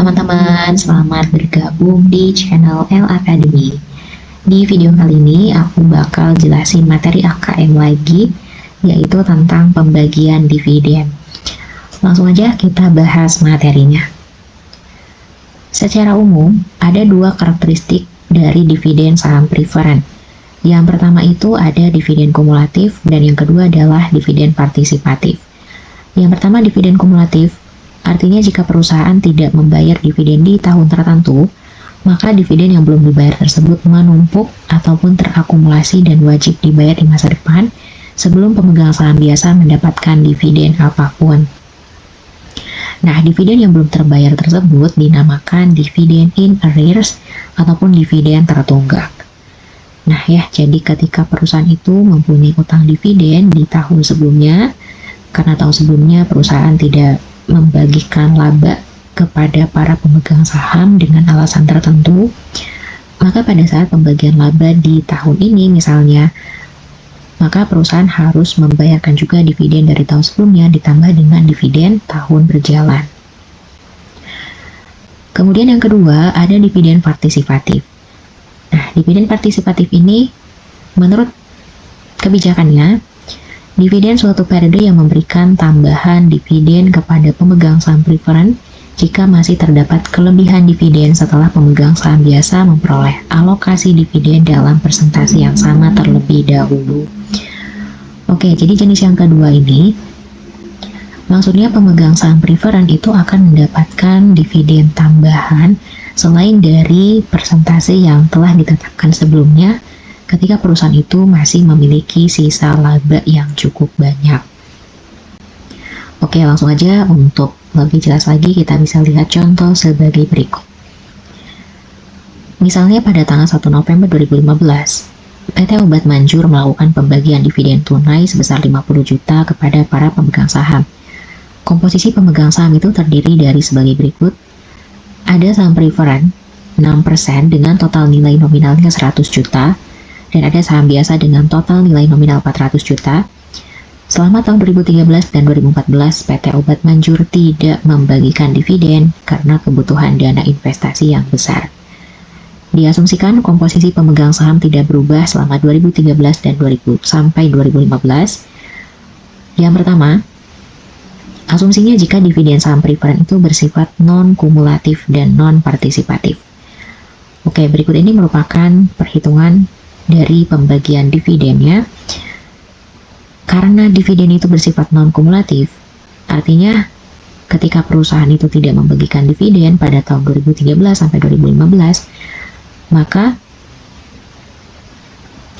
teman-teman, selamat bergabung di channel L Academy. Di video kali ini aku bakal jelasin materi AKM lagi, yaitu tentang pembagian dividen. Langsung aja kita bahas materinya. Secara umum, ada dua karakteristik dari dividen saham preferen. Yang pertama itu ada dividen kumulatif dan yang kedua adalah dividen partisipatif. Yang pertama dividen kumulatif, artinya jika perusahaan tidak membayar dividen di tahun tertentu, maka dividen yang belum dibayar tersebut menumpuk ataupun terakumulasi dan wajib dibayar di masa depan sebelum pemegang saham biasa mendapatkan dividen apapun. Nah, dividen yang belum terbayar tersebut dinamakan dividen in arrears ataupun dividen tertunggak. Nah ya, jadi ketika perusahaan itu mempunyai utang dividen di tahun sebelumnya, karena tahun sebelumnya perusahaan tidak membagikan laba kepada para pemegang saham dengan alasan tertentu, maka pada saat pembagian laba di tahun ini misalnya, maka perusahaan harus membayarkan juga dividen dari tahun sebelumnya ditambah dengan dividen tahun berjalan. Kemudian yang kedua ada dividen partisipatif. Nah, dividen partisipatif ini menurut kebijakannya, dividen suatu periode yang memberikan tambahan dividen kepada pemegang saham preferen jika masih terdapat kelebihan dividen setelah pemegang saham biasa memperoleh alokasi dividen dalam persentase yang sama terlebih dahulu. Oke, jadi jenis yang kedua ini, maksudnya pemegang saham preferen itu akan mendapatkan dividen tambahan selain dari persentase yang telah ditetapkan sebelumnya ketika perusahaan itu masih memiliki sisa laba yang cukup banyak. Oke, langsung aja untuk lebih jelas lagi kita bisa lihat contoh sebagai berikut. Misalnya pada tanggal 1 November 2015, PT Obat Manjur melakukan pembagian dividen tunai sebesar 50 juta kepada para pemegang saham. Komposisi pemegang saham itu terdiri dari sebagai berikut. Ada saham preferen 6% dengan total nilai nominalnya 100 juta dan ada saham biasa dengan total nilai nominal 400 juta. Selama tahun 2013 dan 2014, PT Obat Manjur tidak membagikan dividen karena kebutuhan dana investasi yang besar. Diasumsikan komposisi pemegang saham tidak berubah selama 2013 dan 2000 sampai 2015. Yang pertama, asumsinya jika dividen saham preferen itu bersifat non-kumulatif dan non-partisipatif. Oke, berikut ini merupakan perhitungan dari pembagian dividennya. Karena dividen itu bersifat non-kumulatif, artinya ketika perusahaan itu tidak membagikan dividen pada tahun 2013 sampai 2015, maka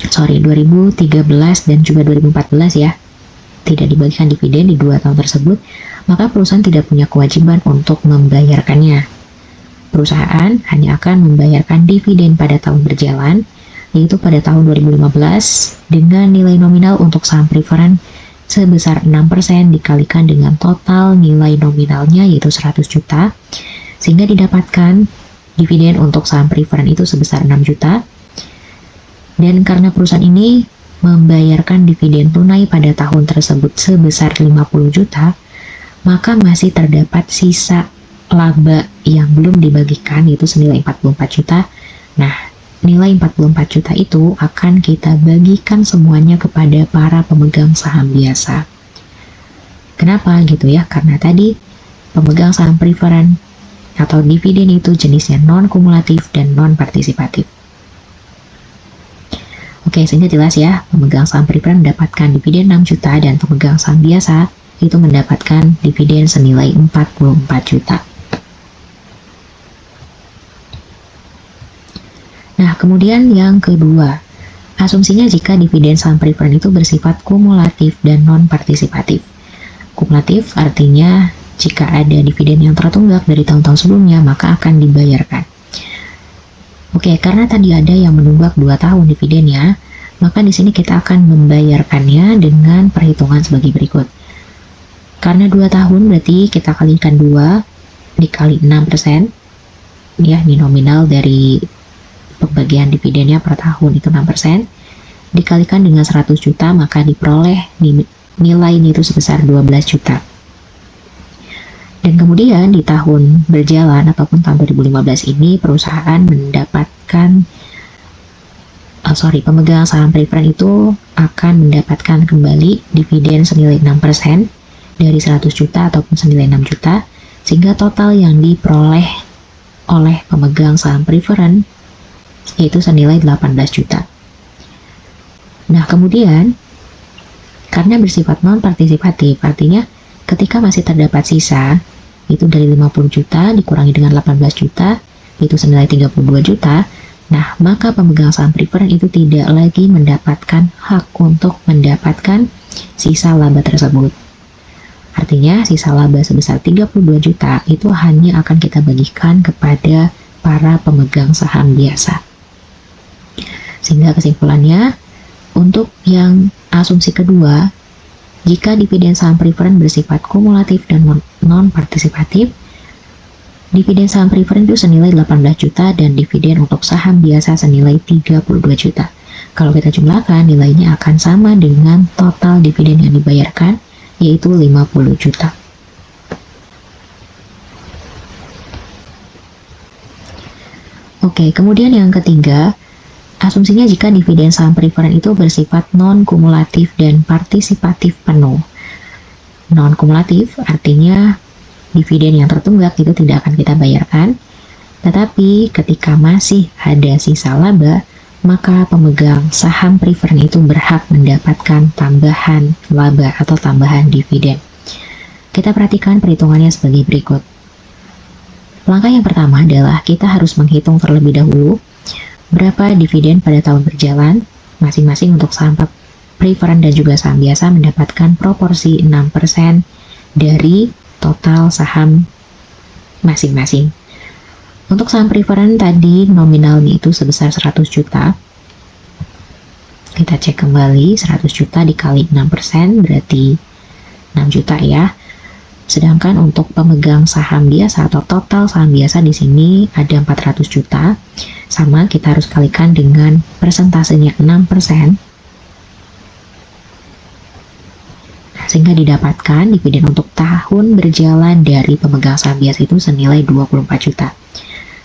2013 dan juga 2014 ya, tidak dibagikan dividen di dua tahun tersebut, maka perusahaan tidak punya kewajiban untuk membayarkannya. Perusahaan hanya akan membayarkan dividen pada tahun berjalan, yaitu pada tahun 2015 dengan nilai nominal untuk saham preferen sebesar 6% dikalikan dengan total nilai nominalnya yaitu 100 juta, sehingga didapatkan dividen untuk saham preferen itu sebesar 6 juta. Dan karena perusahaan ini membayarkan dividen tunai pada tahun tersebut sebesar 50 juta, maka masih terdapat sisa laba yang belum dibagikan yaitu senilai 44 juta. Nah, nilai 44 juta itu akan kita bagikan semuanya kepada para pemegang saham biasa. Kenapa gitu ya? Karena tadi pemegang saham preferen atau dividen itu jenisnya non-kumulatif dan non-partisipatif. Oke, sehingga jelas ya, pemegang saham preferen mendapatkan dividen 6 juta dan pemegang saham biasa itu mendapatkan dividen senilai 44 juta. Nah, kemudian yang kedua, asumsinya jika dividen saham preferen itu bersifat kumulatif dan non-partisipatif. Kumulatif artinya jika ada dividen yang tertunggak dari tahun-tahun sebelumnya, maka akan dibayarkan. Oke, karena tadi ada yang menunggak 2 tahun dividennya, maka di sini kita akan membayarkannya dengan perhitungan sebagai berikut. Karena 2 tahun berarti kita kalikan 2 dikali 6%, ya, ini nominal dari pembagian dividennya per tahun itu 6%, dikalikan dengan 100 juta, maka diperoleh nilai itu sebesar 12 juta. Dan kemudian di tahun berjalan ataupun tahun 2015 ini perusahaan mendapatkan pemegang saham preferred itu akan mendapatkan kembali dividen senilai 6% dari 100 juta ataupun senilai 6 juta, sehingga total yang diperoleh oleh pemegang saham preferred yaitu senilai 18 juta. Nah, kemudian karena bersifat non-partisipatif, artinya ketika masih terdapat sisa, itu dari 50 juta dikurangi dengan 18 juta, itu senilai 32 juta, nah maka pemegang saham preferred itu tidak lagi mendapatkan hak untuk mendapatkan sisa laba tersebut. Artinya sisa laba sebesar 32 juta itu hanya akan kita bagikan kepada para pemegang saham biasa. Sehingga kesimpulannya, untuk yang asumsi kedua, jika dividen saham preferred bersifat kumulatif dan non-partisipatif, dividen saham preferred itu senilai 18 juta dan dividen untuk saham biasa senilai 32 juta. Kalau kita jumlahkan, nilainya akan sama dengan total dividen yang dibayarkan, yaitu 50 juta. Oke, kemudian yang ketiga, asumsinya jika dividen saham preferred itu bersifat non-kumulatif dan partisipatif penuh. Non-kumulatif artinya dividen yang tertunggak itu tidak akan kita bayarkan, tetapi ketika masih ada sisa laba, maka pemegang saham preferred itu berhak mendapatkan tambahan laba atau tambahan dividen. Kita perhatikan perhitungannya sebagai berikut. Langkah yang pertama adalah kita harus menghitung terlebih dahulu berapa dividen pada tahun berjalan, masing-masing untuk saham preferred dan juga saham biasa mendapatkan proporsi 6% dari total saham masing-masing. Untuk saham preferred tadi nominalnya itu sebesar 100 juta. Kita cek kembali, 100 juta dikali 6% berarti 6 juta ya. Sedangkan untuk pemegang saham biasa atau total saham biasa di sini ada 400 juta. Sama, kita harus kalikan dengan persentasenya 6%. Sehingga didapatkan dividen untuk tahun berjalan dari pemegang saham biasa itu senilai 24 juta.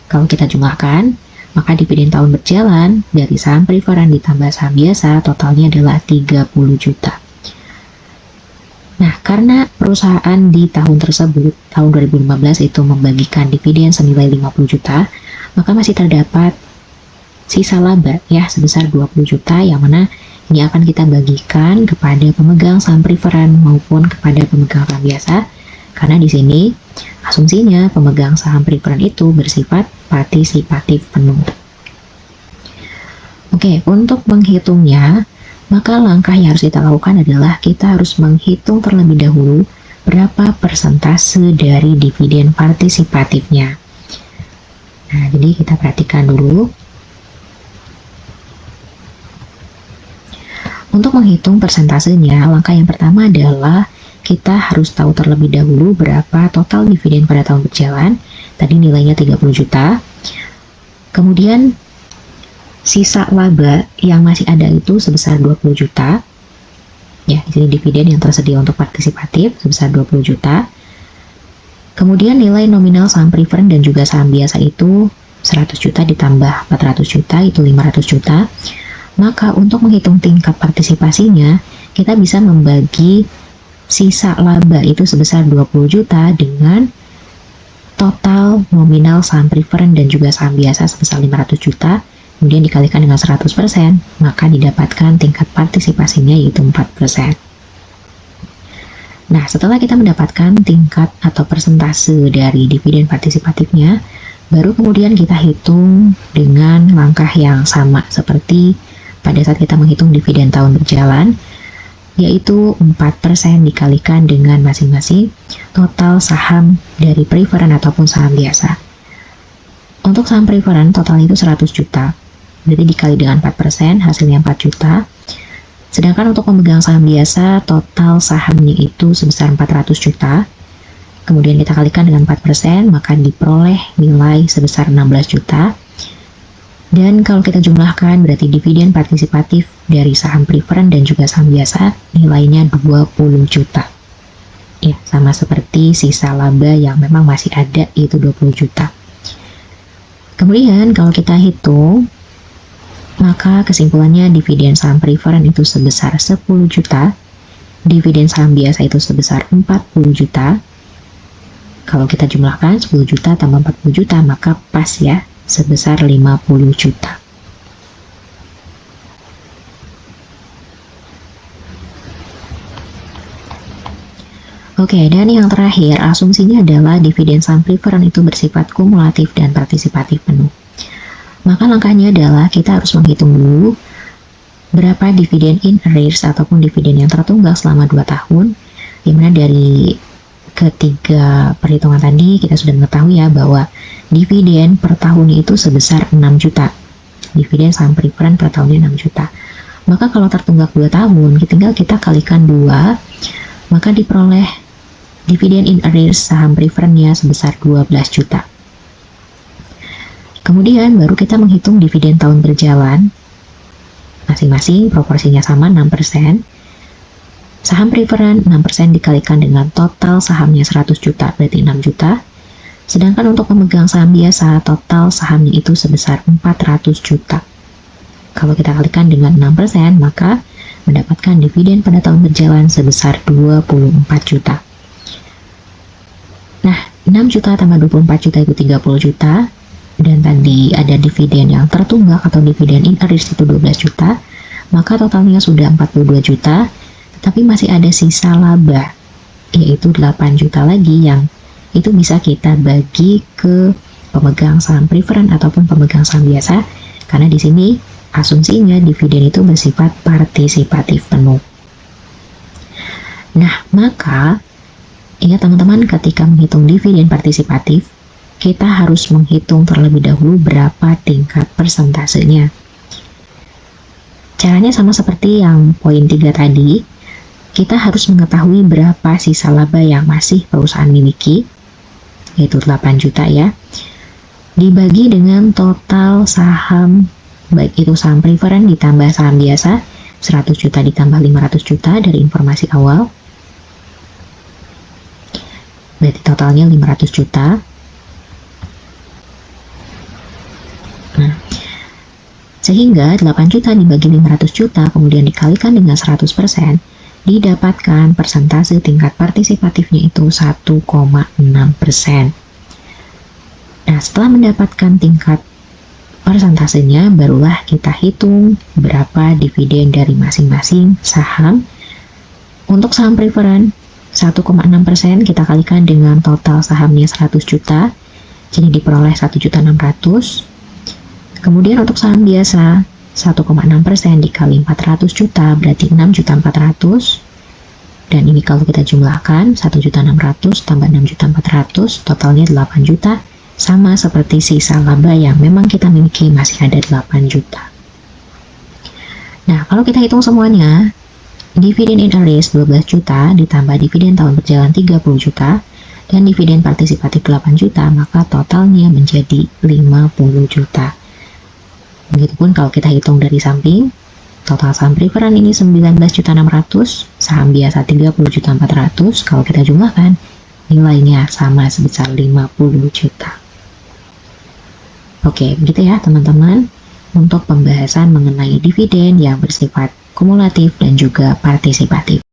Kalau kita jumlahkan, maka dividen tahun berjalan dari saham preferred ditambah saham biasa totalnya adalah 30 juta. Nah, karena perusahaan di tahun tersebut, tahun 2015 itu membagikan dividen senilai 50 juta, maka masih terdapat sisa laba ya sebesar 20 juta yang mana ini akan kita bagikan kepada pemegang saham preferred maupun kepada pemegang saham biasa, karena di sini asumsinya pemegang saham preferred itu bersifat partisipatif penuh. Oke, untuk menghitungnya, maka langkah yang harus kita lakukan adalah kita harus menghitung terlebih dahulu berapa persentase dari dividen partisipatifnya. Nah, jadi kita perhatikan dulu. Untuk menghitung persentasenya, langkah yang pertama adalah kita harus tahu terlebih dahulu berapa total dividen pada tahun berjalan. Tadi nilainya 30 juta. Kemudian sisa laba yang masih ada itu sebesar 20 juta. Ya, di sini dividen yang tersedia untuk partisipatif sebesar 20 juta. Kemudian nilai nominal saham preferred dan juga saham biasa itu 100 juta ditambah 400 juta, itu 500 juta. Maka untuk menghitung tingkat partisipasinya, kita bisa membagi sisa laba itu sebesar 20 juta dengan total nominal saham preferred dan juga saham biasa sebesar 500 juta, kemudian dikalikan dengan 100%, maka didapatkan tingkat partisipasinya yaitu 4%. Nah, setelah kita mendapatkan tingkat atau persentase dari dividen partisipatifnya, baru kemudian kita hitung dengan langkah yang sama seperti pada saat kita menghitung dividen tahun berjalan, yaitu 4% dikalikan dengan masing-masing total saham dari preferred ataupun saham biasa. Untuk saham preferred totalnya itu 100 juta, berarti dikali dengan 4%, hasilnya 4 juta. Sedangkan untuk pemegang saham biasa, total sahamnya itu sebesar 400 juta. Kemudian kita kalikan dengan 4%, maka diperoleh nilai sebesar 16 juta. Dan kalau kita jumlahkan, berarti dividen partisipatif dari saham preferred dan juga saham biasa, nilainya 20 juta. Ya, sama seperti sisa laba yang memang masih ada, yaitu 20 juta. Kemudian kalau kita hitung, maka kesimpulannya dividen saham preferen itu sebesar 10 juta, dividen saham biasa itu sebesar 40 juta. Kalau kita jumlahkan 10 juta tambah 40 juta, maka pas ya, sebesar 50 juta. Oke, dan yang terakhir, asumsinya adalah dividen saham preferen itu bersifat kumulatif dan partisipatif penuh. Maka langkahnya adalah kita harus menghitung dulu berapa dividen in arrears ataupun dividen yang tertunggak selama 2 tahun, dimana dari ketiga perhitungan tadi kita sudah mengetahui ya bahwa dividen per tahunnya itu sebesar 6 juta. Dividen saham preferen per tahunnya 6 juta. Maka kalau tertunggak 2 tahun, tinggal kita kalikan 2, maka diperoleh dividen in arrears saham preferennya sebesar 12 juta. Kemudian baru kita menghitung dividen tahun berjalan, masing-masing proporsinya sama 6%. Saham preferen 6% dikalikan dengan total sahamnya 100 juta, berarti 6 juta. Sedangkan untuk pemegang saham biasa, total sahamnya itu sebesar 400 juta. Kalau kita kalikan dengan 6%, maka mendapatkan dividen pada tahun berjalan sebesar 24 juta. Nah, 6 juta tambah 24 juta itu 30 juta, dan tadi ada dividen yang tertunggak atau dividen in arrears itu 12 juta, maka totalnya sudah 42 juta, tetapi masih ada sisa laba, yaitu 8 juta lagi yang itu bisa kita bagi ke pemegang saham preferen ataupun pemegang saham biasa, karena di sini asumsinya dividen itu bersifat partisipatif penuh. Nah, maka ingat teman-teman, ketika menghitung dividen partisipatif, kita harus menghitung terlebih dahulu berapa tingkat persentasenya. Caranya sama seperti yang poin 3 tadi, kita harus mengetahui berapa sisa laba yang masih perusahaan miliki, yaitu 8 juta ya, dibagi dengan total saham, baik itu saham preferen ditambah saham biasa, 100 juta ditambah 500 juta dari informasi awal, berarti totalnya 500 juta. Nah, sehingga 8 juta dibagi 500 juta kemudian dikalikan dengan 100%, didapatkan persentase tingkat partisipatifnya itu 1,6%. Nah, setelah mendapatkan tingkat persentasenya, barulah kita hitung berapa dividen dari masing-masing saham. Untuk saham preferen 1,6% kita kalikan dengan total sahamnya 100 juta, jadi diperoleh 1.600.000. Kemudian untuk saham biasa 1,6% dikali 400 juta berarti 6.400.000, dan ini kalau kita jumlahkan 1.600.000 tambah 6.400.000 totalnya 8 juta, sama seperti sisa laba yang memang kita miliki masih ada 8 juta. Nah, kalau kita hitung semuanya, dividen in arrears 12 juta ditambah dividen tahun berjalan 30 juta dan dividen partisipatif 8 juta, maka totalnya menjadi 50 juta. Begitupun kalau kita hitung dari samping, total saham preferen ini 19.600.000, saham biasa 30.400.000, kalau kita jumlahkan nilainya sama sebesar 50 juta. Oke, begitu ya teman-teman untuk pembahasan mengenai dividen yang bersifat kumulatif dan juga partisipatif.